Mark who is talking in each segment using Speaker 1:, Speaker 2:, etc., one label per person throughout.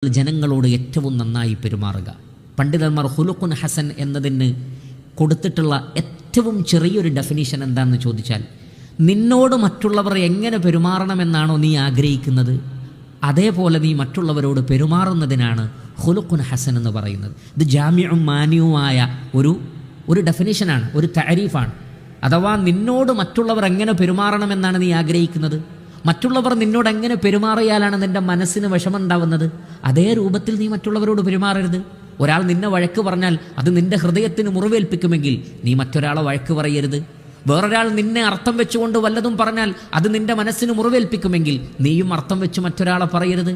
Speaker 1: ജനങ്ങളോട് ഏറ്റവും നന്നായി പെരുമാറുക. പണ്ഡിതന്മാർ ഖുലുഖുൻ ഹസൻ എന്നതിന് കൊടുത്തിട്ടുള്ള ഏറ്റവും ചെറിയൊരു ഡെഫിനിഷൻ എന്താണെന്ന് ചോദിച്ചാൽ, നിന്നോട് മറ്റുള്ളവർ എങ്ങനെ പെരുമാറണമെന്നാണോ നീ ആഗ്രഹിക്കുന്നത്, അതേപോലെ നീ മറ്റുള്ളവരോട് പെരുമാറുന്നതിനാണ് ഖുലുഖുൻ ഹസൻ എന്ന് പറയുന്നത്. ഇത് ജാമിഉം മാനിയുമായ ഒരു ഡെഫിനിഷനാണ്, ഒരു തഅരീഫാണ്. അഥവാ നിന്നോട് മറ്റുള്ളവർ എങ്ങനെ പെരുമാറണമെന്നാണ് നീ ആഗ്രഹിക്കുന്നത്, മറ്റുള്ളവർ നിന്നോട് എങ്ങനെ പെരുമാറിയാലാണ് നിൻ്റെ മനസ്സിന് വിഷമമുണ്ടാവുന്നത്, അതേ രൂപത്തിൽ നീ മറ്റുള്ളവരോട് പെരുമാറരുത്. ഒരാൾ നിന്നെ വഴക്ക് പറഞ്ഞാൽ അത് നിൻ്റെ ഹൃദയത്തിന് മുറിവേൽപ്പിക്കുമെങ്കിൽ നീ മറ്റൊരാളെ വഴക്ക് പറയരുത്. വേറൊരാൾ നിന്നെ അർത്ഥം വെച്ചുകൊണ്ട് വല്ലതും പറഞ്ഞാൽ അത് നിൻ്റെ മനസ്സിന് മുറിവേൽപ്പിക്കുമെങ്കിൽ നീയും അർത്ഥം വെച്ച് മറ്റൊരാളെ പറയരുത്.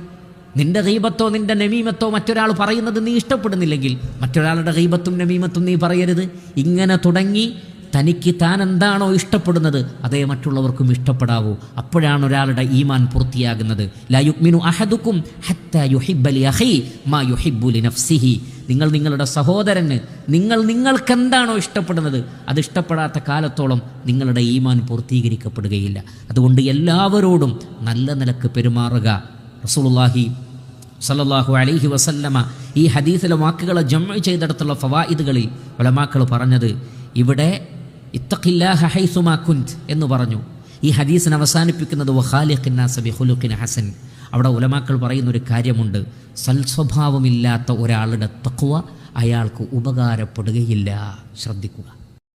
Speaker 1: നിൻ്റെ ഗീബത്തോ നിൻ്റെ നമീമത്തോ മറ്റൊരാൾ പറയുന്നത് നീ ഇഷ്ടപ്പെടുന്നില്ലെങ്കിൽ മറ്റൊരാളുടെ ഗീബത്തും നമീമത്തും നീ പറയരുത്. ഇങ്ങനെ തുടങ്ങി തനിക്ക് താൻ എന്താണോ ഇഷ്ടപ്പെടുന്നത് അതേ മറ്റുള്ളവർക്കും ഇഷ്ടപ്പെടാവൂ. അപ്പോഴാണ് ഒരാളുടെ ഈമാൻ പൂർത്തിയാകുന്നത്. ലാ യുഅ്മിനു അഹദുക്കും ഹത്താ യുഹിബ്ബ ലി അഖീ മാ യുഹിബ്ബു ലി നഫ്സിഹി. നിങ്ങൾ നിങ്ങളുടെ സഹോദരന് നിങ്ങൾക്ക് എന്താണോ ഇഷ്ടപ്പെടുന്നത് അത് ഇഷ്ടപ്പെടാത്ത കാലത്തോളം നിങ്ങളുടെ ഈമാൻ പൂർത്തീകരിക്കപ്പെടുകയില്ല. അതുകൊണ്ട് എല്ലാവരോടും നല്ല നിലക്ക് പെരുമാറുക. റസൂലുള്ളാഹി സല്ലല്ലാഹു അലൈഹി വസല്ലമ ഈ ഹദീസിലെ വാക്കുകളെ ജംഉ ചെയ്തെടുത്തുള്ള ഫവായിദുകളിൽ ഉലമാക്കൾ പറഞ്ഞത്, ഇവിടെ ഇത്തഖില്ലാഹ ഹൈസുമാ കുൻത് എന്ന് പറഞ്ഞു. ഈ ഹദീസിനെ അവസാനിപ്പിക്കുന്നത് വഖാലിഖിൻ നാസ ബിഖുലുഖിൻ ഹസൻ. അവിടെ ഉലമാക്കൾ പറയുന്നൊരു കാര്യമുണ്ട്, സൽസ്വഭാവമില്ലാത്ത ഒരാളുടെ തഖ്വ അയാൾക്ക് ഉപകാരപ്പെടുകയില്ല. ശ്രദ്ധിക്കുക.